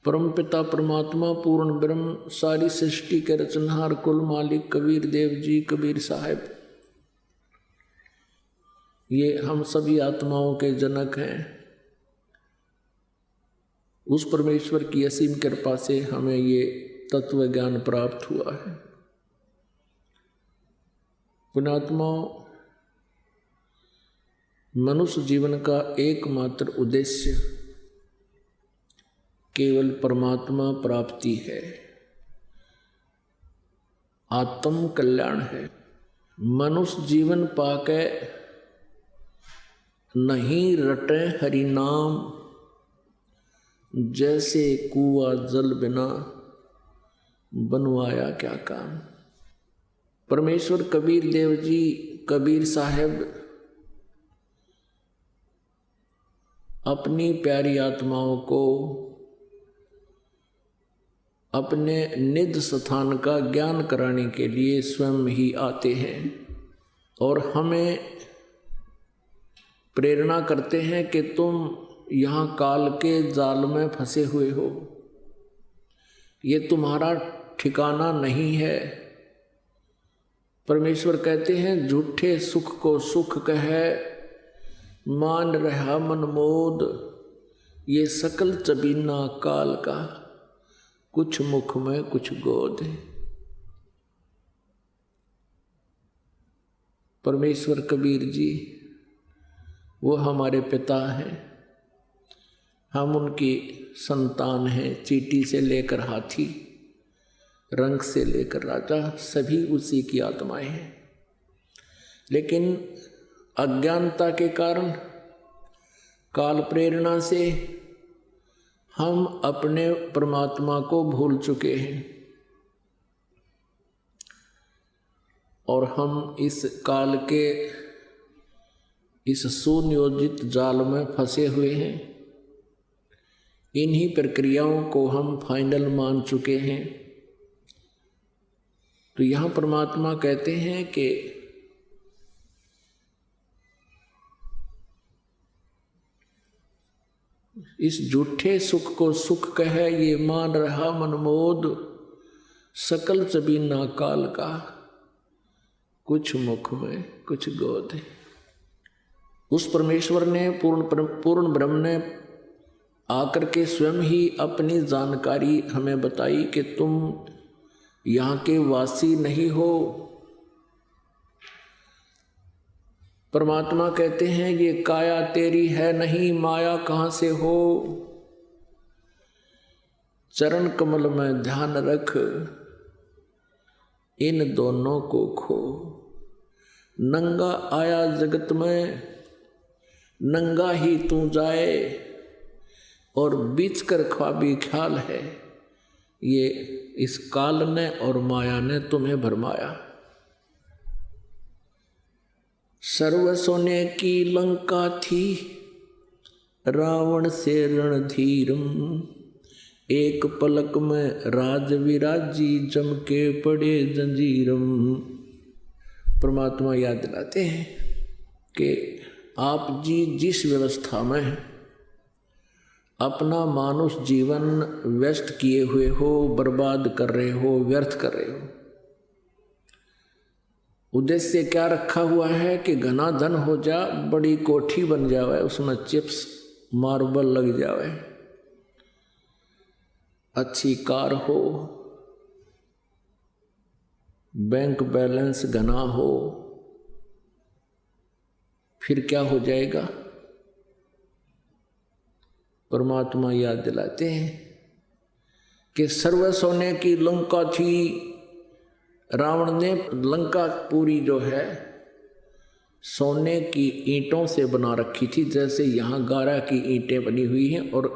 परमपिता परमात्मा पूर्ण ब्रह्म सारी सृष्टि के रचनहार कुल मालिक कबीर देव जी कबीर साहब, ये हम सभी आत्माओं के जनक हैं। उस परमेश्वर की असीम कृपा से हमें ये तत्व ज्ञान प्राप्त हुआ है। पुण्यात्माओं, मनुष्य जीवन का एकमात्र उद्देश्य केवल परमात्मा प्राप्ति है, आत्म कल्याण है। मनुष्य जीवन पाके नहीं रटे हरि नाम, जैसे कुआं जल बिना बनवाया क्या काम। परमेश्वर कबीर देव जी कबीर साहब अपनी प्यारी आत्माओं को अपने निज स्थान का ज्ञान कराने के लिए स्वयं ही आते हैं और हमें प्रेरणा करते हैं कि तुम यहाँ काल के जाल में फंसे हुए हो, ये तुम्हारा ठिकाना नहीं है। परमेश्वर कहते हैं झूठे सुख को सुख कहे, मान रहा मनमोद, ये सकल चबीना काल का, कुछ मुख में कुछ गोद है। परमेश्वर कबीर जी वो हमारे पिता हैं, हम उनकी संतान हैं। चींटी से लेकर हाथी, रंग से लेकर राजा, सभी उसी की आत्माएं हैं। लेकिन अज्ञानता के कारण, काल प्रेरणा से हम अपने परमात्मा को भूल चुके हैं और हम इस काल के इस सुनियोजित जाल में फंसे हुए हैं। इन्हीं प्रक्रियाओं को हम फाइनल मान चुके हैं। तो यहाँ परमात्मा कहते हैं कि इस झूठे सुख को सुख कहे, ये मान रहा मनमोद, सकल चबीना काल का, कुछ मुख में कुछ गोद है। उस परमेश्वर ने पूर्ण ब्रह्म ने आकर के स्वयं ही अपनी जानकारी हमें बताई कि तुम यहाँ के वासी नहीं हो। परमात्मा कहते हैं ये काया तेरी है नहीं, माया कहाँ से हो। चरण कमल में ध्यान रख, इन दोनों को खो। नंगा आया जगत में, नंगा ही तू जाए, और बीच कर ख्वाबी ख्याल है, ये इस काल ने और माया ने तुम्हें भरमाया। सर्व सोने की लंका थी, रावण से रणधीरम, एक पलक में राज विराजी, जम के पड़े जंजीरम। परमात्मा याद दिलाते हैं कि आप जी जिस व्यवस्था में अपना मानुष जीवन व्यस्त किए हुए हो, बर्बाद कर रहे हो, व्यर्थ कर रहे हो, उद्देश्य क्या रखा हुआ है कि घना धन हो जा, बड़ी कोठी बन जावे, उसमें चिप्स मार्बल लग जावे, अच्छी कार हो, बैंक बैलेंस घना हो, फिर क्या हो जाएगा। परमात्मा याद दिलाते हैं कि सर्व सोने की लंका थी। रावण ने लंका पूरी जो है सोने की ईंटों से बना रखी थी, जैसे यहाँ गारा की ईंटें बनी हुई हैं और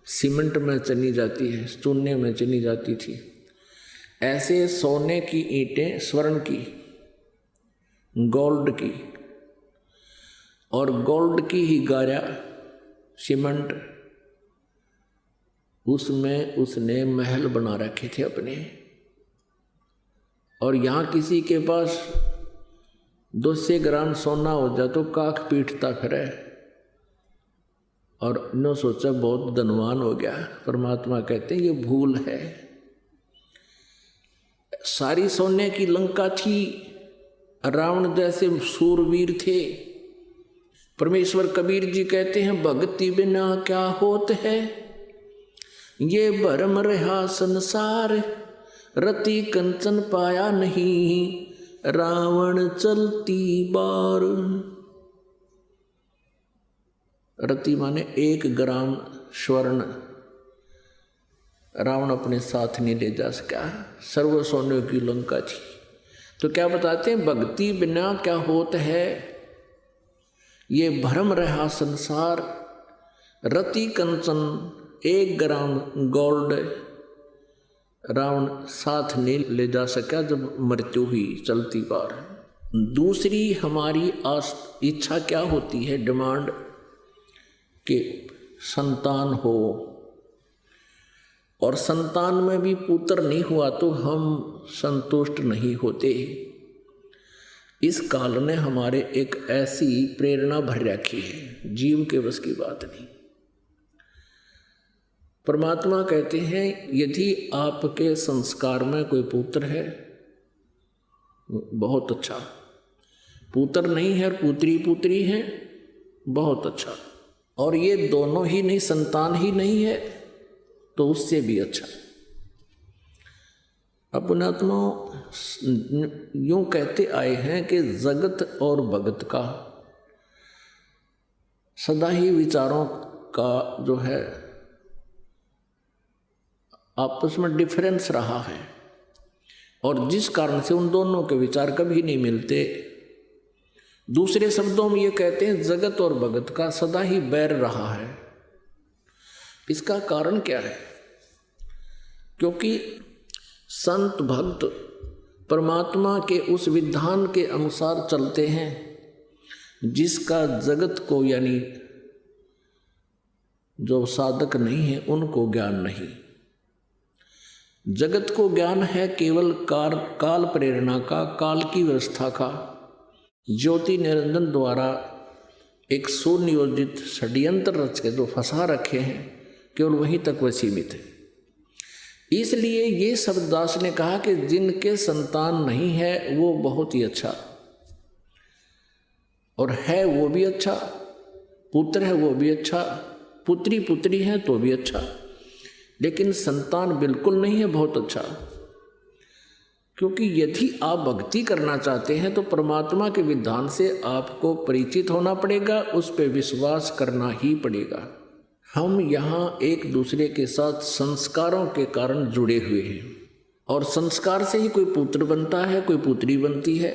सीमेंट में चनी जाती है, चूने में चनी जाती थी, ऐसे सोने की ईंटें, स्वर्ण की, गोल्ड की, और गोल्ड की ही गारा सीमेंट, उसमें उसने महल बना रखे थे अपने। और यहाँ किसी के पास 200 ग्राम सोना हो जाए तो काख पीटता फिरे, और इन्हों सोचा बहुत धनवान हो गया। परमात्मा कहते हैं ये भूल है। सारी सोने की लंका थी, रावण जैसे सूरवीर थे। परमेश्वर कबीर जी कहते हैं भक्ति बिना क्या होत है, ये भरम रहा संसार, रति कंचन पाया नहीं, रावण चलती बार। रति माने 1 ग्राम स्वर्ण रावण अपने साथ नहीं ले जा सका, सर्व सोने की लंका थी। तो क्या बताते हैं, भक्ति बिना क्या होत है, ये भ्रम रहा संसार, रति कंचन 1 ग्राम गोल्ड रावण साथ नहीं ले जा सका जब मृत्यु हुई चलती बार। दूसरी हमारी इच्छा क्या होती है, डिमांड कि संतान हो, और संतान में भी पुत्र नहीं हुआ तो हम संतुष्ट नहीं होते। इस काल ने हमारे एक ऐसी प्रेरणा भर रखी है, जीव के बस की बात नहीं। परमात्मा कहते हैं यदि आपके संस्कार में कोई पुत्र है बहुत अच्छा, पुत्र नहीं है और पुत्री है बहुत अच्छा, और ये दोनों ही नहीं, संतान ही नहीं है तो उससे भी अच्छा। अपनात्मा यूं कहते आए हैं कि जगत और भगत का सदा ही विचारों का जो है आपस में डिफरेंस रहा है, और जिस कारण से उन दोनों के विचार कभी नहीं मिलते। दूसरे शब्दों में ये कहते हैं जगत और भगत का सदा ही बैर रहा है। इसका कारण क्या है? क्योंकि संत भक्त परमात्मा के उस विधान के अनुसार चलते हैं जिसका जगत को यानी जो साधक नहीं है उनको ज्ञान नहीं। जगत को ज्ञान है केवल काल प्रेरणा का, काल की व्यवस्था का, ज्योति निरंजन द्वारा एक सुनियोजित षड्यंत्र रच के जो फंसा रखे हैं केवल वहीं तक वह सीमित है। इसलिए ये शब्ददास ने कहा कि जिनके संतान नहीं है वो बहुत ही अच्छा, और है वो भी अच्छा, पुत्र है वो भी अच्छा, पुत्री है तो भी अच्छा, लेकिन संतान बिल्कुल नहीं है बहुत अच्छा। क्योंकि यदि आप भक्ति करना चाहते हैं तो परमात्मा के विधान से आपको परिचित होना पड़ेगा, उस पर विश्वास करना ही पड़ेगा। हम यहाँ एक दूसरे के साथ संस्कारों के कारण जुड़े हुए हैं, और संस्कार से ही कोई पुत्र बनता है, कोई पुत्री बनती है।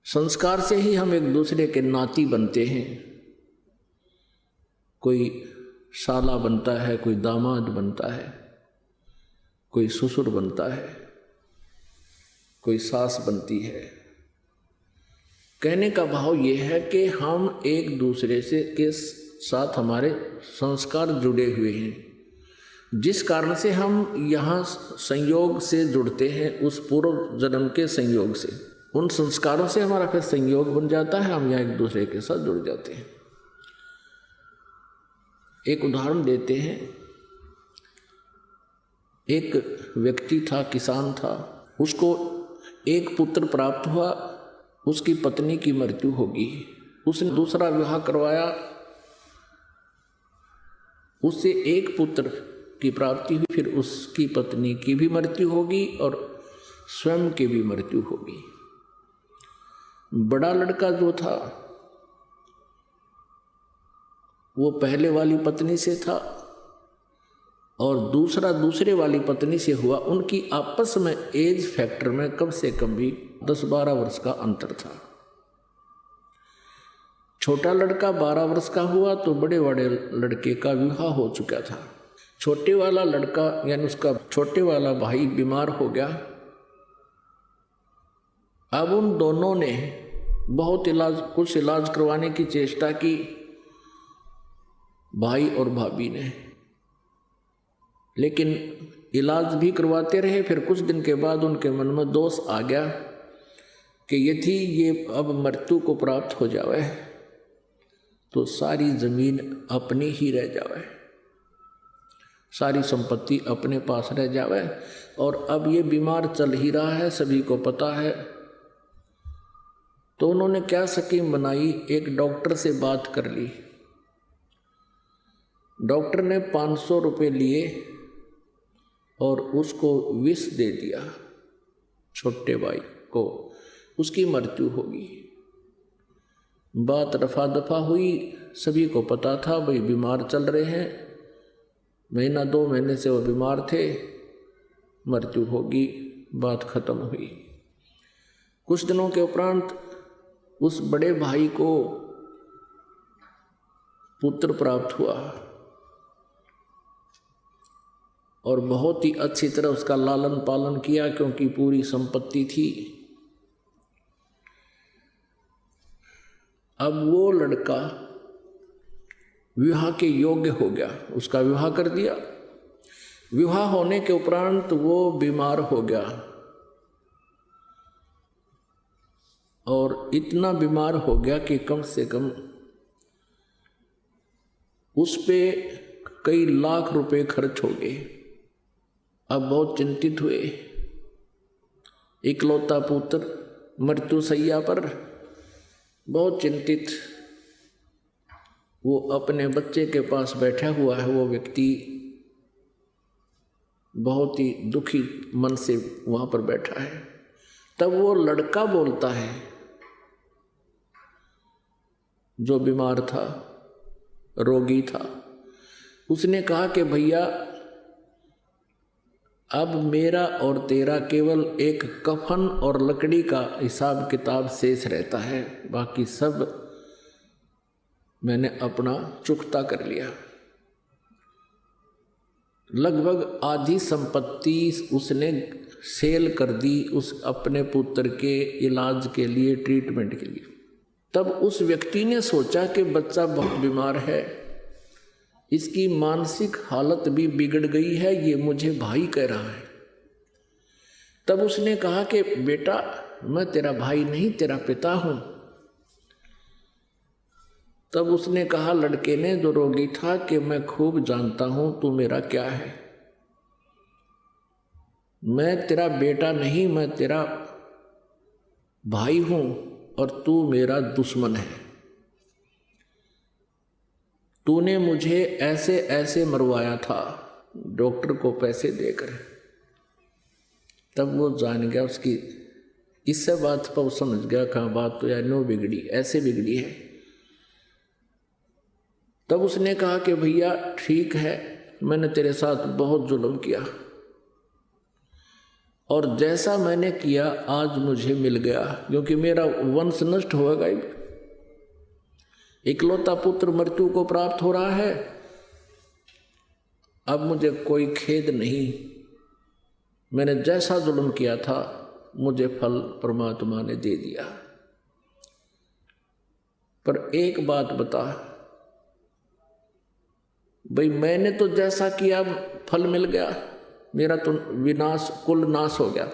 संस्कार से ही हम एक दूसरे के नाती बनते हैं, कोई साला बनता है, कोई दामाद बनता है, कोई ससुर बनता है, कोई सास बनती है। कहने का भाव ये है कि हम एक दूसरे से के साथ हमारे संस्कार जुड़े हुए हैं, जिस कारण से हम यहाँ संयोग से जुड़ते हैं, उस पूर्व जन्म के संयोग से, उन संस्कारों से हमारा फिर संयोग बन जाता है, हम यहाँ एक दूसरे के साथ जुड़ जाते हैं। एक उदाहरण देते हैं। एक व्यक्ति था, किसान था, उसको एक पुत्र प्राप्त हुआ, उसकी पत्नी की मृत्यु होगी। उसने दूसरा विवाह करवाया, उससे एक पुत्र की प्राप्ति हुई, फिर उसकी पत्नी की भी मृत्यु होगी और स्वयं की भी मृत्यु होगी। बड़ा लड़का जो था वो पहले वाली पत्नी से था और दूसरा दूसरे वाली पत्नी से हुआ। उनकी आपस में एज फैक्टर में कम से कम भी 10-12 वर्ष का अंतर था। छोटा लड़का 12 वर्ष का हुआ तो बड़े बड़े लड़के का विवाह हो चुका था। छोटे वाला लड़का यानी उसका छोटे वाला भाई बीमार हो गया। अब उन दोनों ने बहुत कुछ इलाज करवाने की चेष्टा की, भाई और भाभी ने, लेकिन इलाज भी करवाते रहे। फिर कुछ दिन के बाद उनके मन में दोष आ गया कि यदि ये अब मृत्यु को प्राप्त हो जाए तो सारी जमीन अपनी ही रह जावे, सारी संपत्ति अपने पास रह जावे। और अब ये बीमार चल ही रहा है, सभी को पता है। तो उन्होंने क्या स्कीम बनाई, एक डॉक्टर से बात कर ली। डॉक्टर ने 500 रुपये लिए और उसको विष दे दिया, छोटे भाई को, उसकी मृत्यु होगी। बात रफा दफा हुई, सभी को पता था भाई बीमार चल रहे हैं, महीना 2 महीने से वो बीमार थे, मृत्यु होगी, बात खत्म हुई। कुछ दिनों के उपरांत उस बड़े भाई को पुत्र प्राप्त हुआ और बहुत ही अच्छी तरह उसका लालन पालन किया, क्योंकि पूरी संपत्ति थी। अब वो लड़का विवाह के योग्य हो गया, उसका विवाह कर दिया। विवाह होने के उपरांत वो बीमार हो गया और इतना बीमार हो गया कि कम से कम उस पे कई लाख रुपए खर्च हो गए। अब बहुत चिंतित हुए, इकलौता पुत्र मृत्यु सैया पर, बहुत चिंतित। वो अपने बच्चे के पास बैठा हुआ है, वो व्यक्ति बहुत ही दुखी मन से वहाँ पर बैठा है। तब वो लड़का बोलता है जो बीमार था, रोगी था, उसने कहा कि भैया अब मेरा और तेरा केवल एक कफन और लकड़ी का हिसाब किताब शेष रहता है, बाकी सब मैंने अपना चुकता कर लिया। लगभग आधी संपत्ति उसने सेल कर दी उस अपने पुत्र के इलाज के लिए, ट्रीटमेंट के लिए। तब उस व्यक्ति ने सोचा कि बच्चा बहुत बीमार है, इसकी मानसिक हालत भी बिगड़ गई है, ये मुझे भाई कह रहा है। तब उसने कहा कि बेटा मैं तेरा भाई नहीं, तेरा पिता हूं। तब उसने कहा, लड़के ने जो रोगी था, कि मैं खूब जानता हूं तू मेरा क्या है। मैं तेरा बेटा नहीं, मैं तेरा भाई हूं और तू मेरा दुश्मन है। तूने मुझे ऐसे ऐसे मरवाया था डॉक्टर को पैसे देकर। तब वो जान गया, उसकी इससे बात पर वो समझ गया कहाँ बात तो यार नो बिगड़ी, ऐसे बिगड़ी है। तब उसने कहा कि भैया ठीक है, मैंने तेरे साथ बहुत जुल्म किया और जैसा मैंने किया आज मुझे मिल गया, क्योंकि मेरा वंश नष्ट होगा ही। इकलौता पुत्र मृत्यु को प्राप्त हो रहा है, अब मुझे कोई खेद नहीं। मैंने जैसा जुल्म किया था मुझे फल परमात्मा ने दे दिया। पर एक बात बता भाई, मैंने तो जैसा किया फल मिल गया, मेरा तो विनाश कुल नाश हो गया,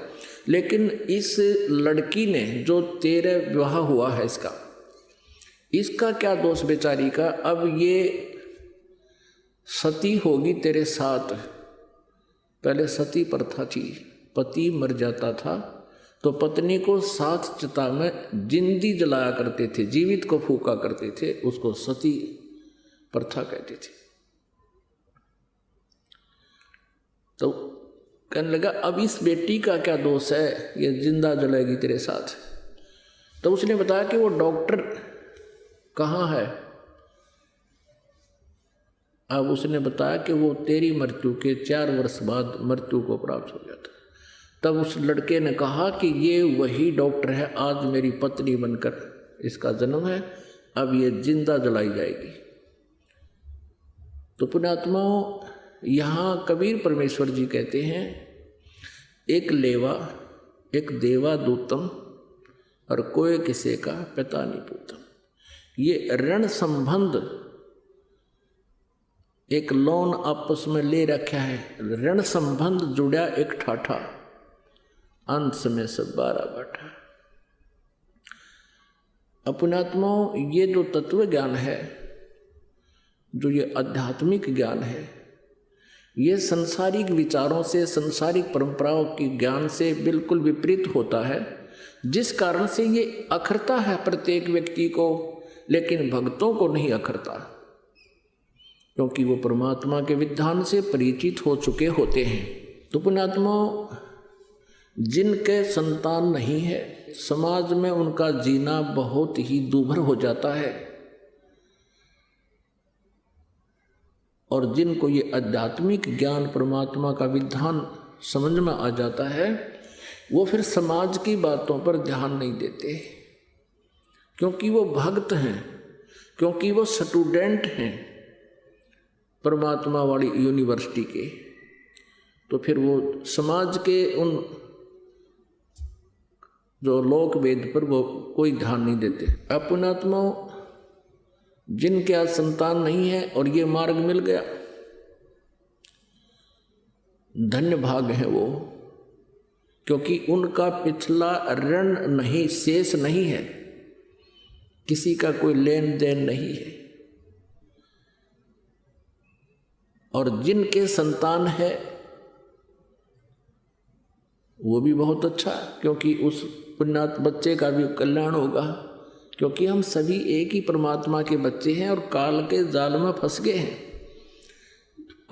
लेकिन इस लड़की ने जो तेरे विवाह हुआ है इसका क्या दोष बेचारी का। अब ये सती होगी तेरे साथ। पहले सती प्रथा थी, पति मर जाता था तो पत्नी को साथ चिता में जिंदी जलाया करते थे, जीवित को फूका करते थे, उसको सती प्रथा कहते थे। तो कहने लगा अब इस बेटी का क्या दोष है, ये जिंदा जलाएगी तेरे साथ। तो उसने बताया कि वो डॉक्टर कहाँ है। अब उसने बताया कि वो तेरी मृत्यु के 4 वर्ष बाद मृत्यु को प्राप्त हो गया था। तब उस लड़के ने कहा कि ये वही डॉक्टर है, आज मेरी पत्नी बनकर इसका जन्म है, अब ये जिंदा जलाई जाएगी। तो पुण्यात्माओं, यहाँ कबीर परमेश्वर जी कहते हैं, एक लेवा एक देवा दूतम और कोई किसी का पिता नहीं पूतम। ये ऋण संबंध एक लोन आपस में ले रखा है, ऋण संबंध जुड़ा एक ठाठा, अंत में सब 12 बाटा। अपनात्माओं, ये जो तत्व ज्ञान है जो ये आध्यात्मिक ज्ञान है, ये संसारिक विचारों से, संसारिक परंपराओं के ज्ञान से बिल्कुल विपरीत होता है, जिस कारण से ये अखरता है प्रत्येक व्यक्ति को, लेकिन भक्तों को नहीं अखरता, क्योंकि वो परमात्मा के विधान से परिचित हो चुके होते हैं। तो पुण्यात्मा, जिनके संतान नहीं है, समाज में उनका जीना बहुत ही दूभर हो जाता है, और जिनको ये आध्यात्मिक ज्ञान, परमात्मा का विधान समझ में आ जाता है, वो फिर समाज की बातों पर ध्यान नहीं देते, क्योंकि वो भक्त हैं, क्योंकि वो स्टूडेंट हैं परमात्मा वाली यूनिवर्सिटी के। तो फिर वो समाज के उन जो लोक वेद पर वो कोई ध्यान नहीं देते। अब पुण्यात्माओं, जिनके आज संतान नहीं है और ये मार्ग मिल गया, धन्य भाग है वो, क्योंकि उनका पिछला ऋण नहीं, शेष नहीं है, किसी का कोई लेन देन नहीं है। और जिनके संतान है वो भी बहुत अच्छा, क्योंकि उस पुण्यात बच्चे का भी कल्याण होगा, क्योंकि हम सभी एक ही परमात्मा के बच्चे हैं और काल के जाल में फंस गए हैं।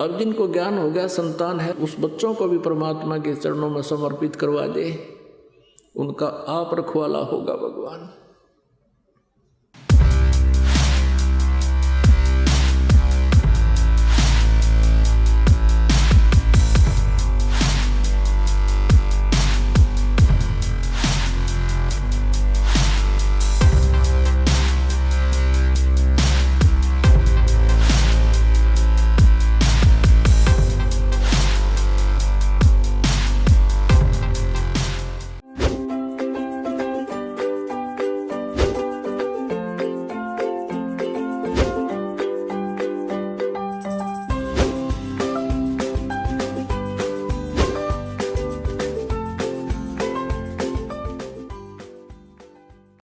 अब जिनको ज्ञान हो गया, संतान है, उस बच्चों को भी परमात्मा के चरणों में समर्पित करवा दे, उनका आप रखवाला होगा भगवान।